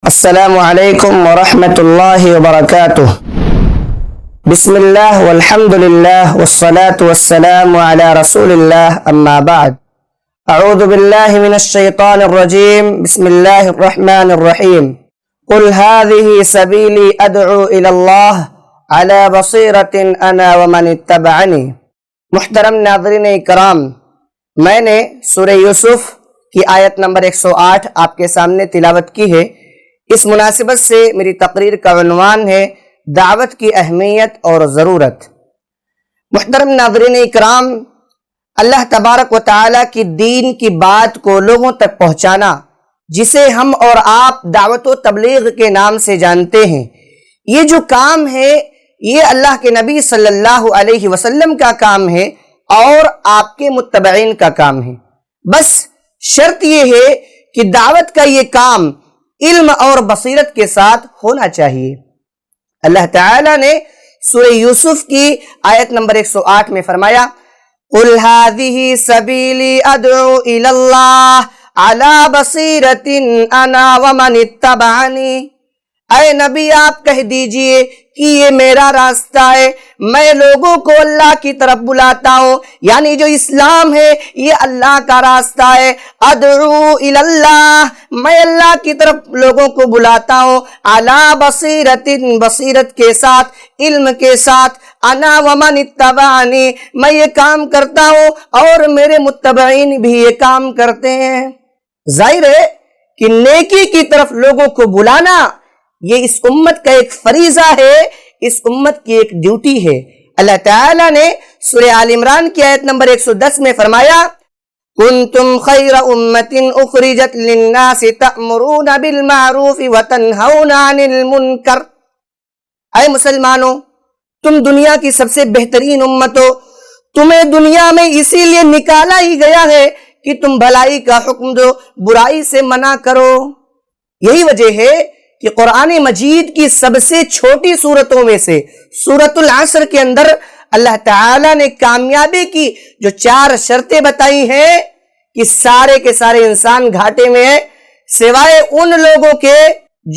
السلام علیکم ورحمۃ اللہ وبرکاتہ۔ بسم اللہ والحمد للہ والصلاة والسلام علی رسول اللہ، اما بعد۔ اعوذ باللہ من الشیطان الرجیم، بسم اللہ الرحمن الرحیم۔ قل هذه سبیلی ادعو الی اللہ علی بصیرۃ انا ومن اتبعنی۔ محترم ناظرین کرام، میں نے سورہ یوسف کی آیت نمبر 108 آپ کے سامنے تلاوت کی ہے۔ اس مناسبت سے میری تقریر کا عنوان ہے دعوت کی اہمیت اور ضرورت۔ محترم ناظرین اکرام، اللہ تبارک و تعالیٰ کی دین کی بات کو لوگوں تک پہنچانا، جسے ہم اور آپ دعوت و تبلیغ کے نام سے جانتے ہیں، یہ جو کام ہے یہ اللہ کے نبی صلی اللہ علیہ وسلم کا کام ہے اور آپ کے متبعین کا کام ہے۔ بس شرط یہ ہے کہ دعوت کا یہ کام علم اور بصیرت کے ساتھ ہونا چاہیے۔ اللہ تعالیٰ نے سورہ یوسف کی آیت نمبر 108 میں فرمایا، قُلْ هَذِهِ سَبِيلِي أَدْعُو إِلَى اللَّهِ عَلَى بَصِيرَةٍ أَنَا وَمَنِ اتَّبَعَنِي۔ اے نبی آپ کہہ دیجئے کہ یہ میرا راستہ ہے، میں لوگوں کو اللہ کی طرف بلاتا ہوں، یعنی جو اسلام ہے یہ اللہ کا راستہ ہے۔ ادعو الی اللہ، میں اللہ کی طرف لوگوں کو بلاتا ہوں، علی بصیرت، بصیرت کے ساتھ، علم کے ساتھ، انا ومن اتبعنی، میں یہ کام کرتا ہوں اور میرے متبعین بھی یہ کام کرتے ہیں۔ ظاہر ہے کہ نیکی کی طرف لوگوں کو بلانا یہ اس امت کا ایک فریضہ ہے، اس امت کی ایک ڈیوٹی ہے۔ اللہ تعالیٰ نے سورہ آل عمران کی آیت نمبر 110 میں فرمایا، کنتم خیر امت اخرجت للناس تأمرون بالمعروف وتنہون عن المنکر۔ اے مسلمانوں، تم دنیا کی سب سے بہترین امت ہو، تمہیں دنیا میں اسی لیے نکالا ہی گیا ہے کہ تم بھلائی کا حکم دو، برائی سے منع کرو۔ یہی وجہ ہے کہ قرآن مجید کی سب سے چھوٹی صورتوں میں سے سورۃ العصر کے اندر اللہ تعالیٰ نے کامیابی کی جو 4 شرطیں بتائی ہیں کہ سارے کے سارے انسان گھاٹے میں ہیں سوائے ان لوگوں کے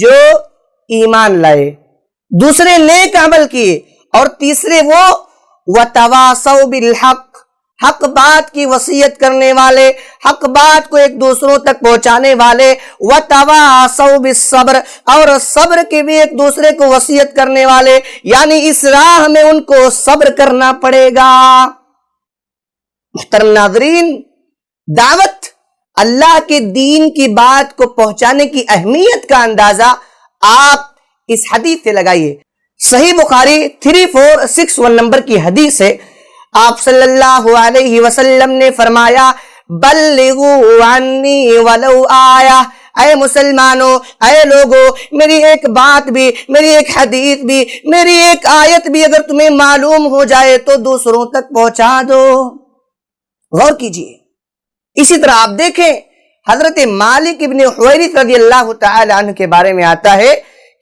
جو ایمان لائے، دوسرے نیک عمل کیے، اور تیسرے وہ وَتَوَاصَوْا بِالْحَقِّ، حق بات کی وصیت کرنے والے، حق بات کو ایک دوسروں تک پہنچانے والے، وَتَوَاصَوْا بِالصَّبْرِ، اور صبر کی بھی ایک دوسرے کو وصیت کرنے والے، یعنی اس راہ میں ان کو صبر کرنا پڑے گا۔ محترم ناظرین، دعوت اللہ کے دین کی بات کو پہنچانے کی اہمیت کا اندازہ آپ اس حدیث سے لگائیے۔ صحیح بخاری 3461 نمبر کی حدیث ہے، آپ صلی اللہ علیہ وسلم نے فرمایا، بلغوا عنی ولو آیہ۔ اے مسلمانوں، اے لوگوں، میری ایک بات بھی، میری ایک حدیث بھی، میری ایک آیت بھی اگر تمہیں معلوم ہو جائے تو دوسروں تک پہنچا دو۔ غور کیجئے۔ اسی طرح آپ دیکھیں حضرت مالک ابن حویرث رضی اللہ تعالی عنہ کے بارے میں آتا ہے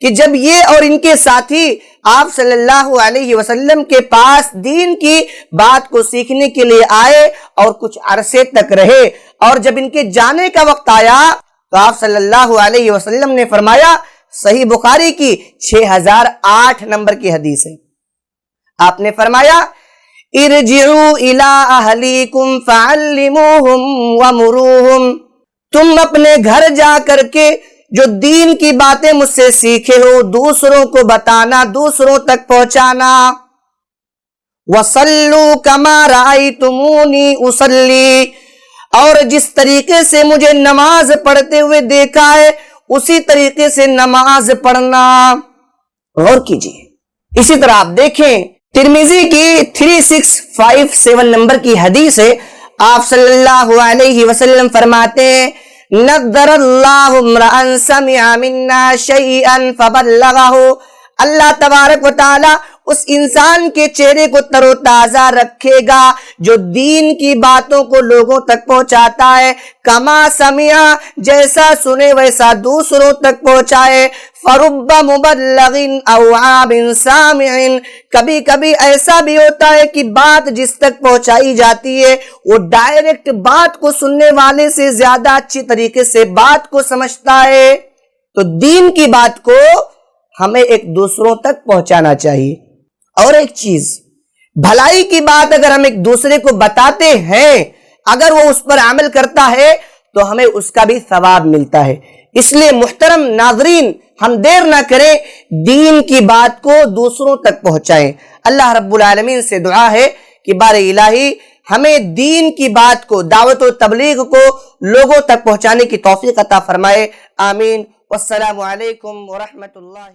کہ جب یہ اور ان کے ساتھی آپ صلی اللہ علیہ وسلم کے پاس دین کی بات کو سیکھنے کے لیے آئے اور کچھ عرصے تک رہے، اور جب ان کے جانے کا وقت آیا تو آپ صلی اللہ علیہ وسلم نے فرمایا، صحیح بخاری کی 6008 نمبر کی حدیث ہے، آپ نے فرمایا، ارجعوا الی اہلیکم فعلموہم ومروہم، تم اپنے گھر جا کر کے جو دین کی باتیں مجھ سے سیکھے ہو دوسروں کو بتانا، دوسروں تک پہنچانا۔ وَصَلُّوا كَمَا رَأَيْتُمُونِي أُصَلِّي، اور جس طریقے سے مجھے نماز پڑھتے ہوئے دیکھا ہے اسی طریقے سے نماز پڑھنا۔ غور کیجئے۔ اسی طرح آپ دیکھیں ترمذی کی 3657 نمبر کی حدیث ہے، آپ صلی اللہ علیہ وسلم فرماتے ہیں، نَضَّرَ اللَّهُ امْرَأً سَمِعَ مِنَّا شَيْئًا فَبَلَّغَهُ، اللہ تبارک و تعالی اس انسان کے چہرے کو تر و تازہ رکھے گا جو دین کی باتوں کو لوگوں تک پہنچاتا ہے، کما سمعا، جیسا سنے ویسا دوسروں تک پہنچائے۔ فرب مبلغ او عاب سامع، کبھی کبھی ایسا بھی ہوتا ہے کہ بات جس تک پہنچائی جاتی ہے وہ ڈائریکٹ بات کو سننے والے سے زیادہ اچھی طریقے سے بات کو سمجھتا ہے۔ تو دین کی بات کو ہمیں ایک دوسروں تک پہنچانا چاہیے. اور ایک چیز، بھلائی کی بات اگر ہم ایک دوسرے کو بتاتے ہیں، اگر وہ اس پر عمل کرتا ہے تو ہمیں اس کا بھی ثواب ملتا ہے. اس لیے محترم ناظرین، ہم دیر نہ کریں، دین کی بات کو دوسروں تک پہنچائیں. اللہ رب العالمین سے دعا ہے کہ بار الہی ہمیں دین کی بات کو، دعوت و تبلیغ کو لوگوں تک پہنچانے کی توفیق عطا فرمائے. آمین. والسلام علیکم ورحمۃ اللہ.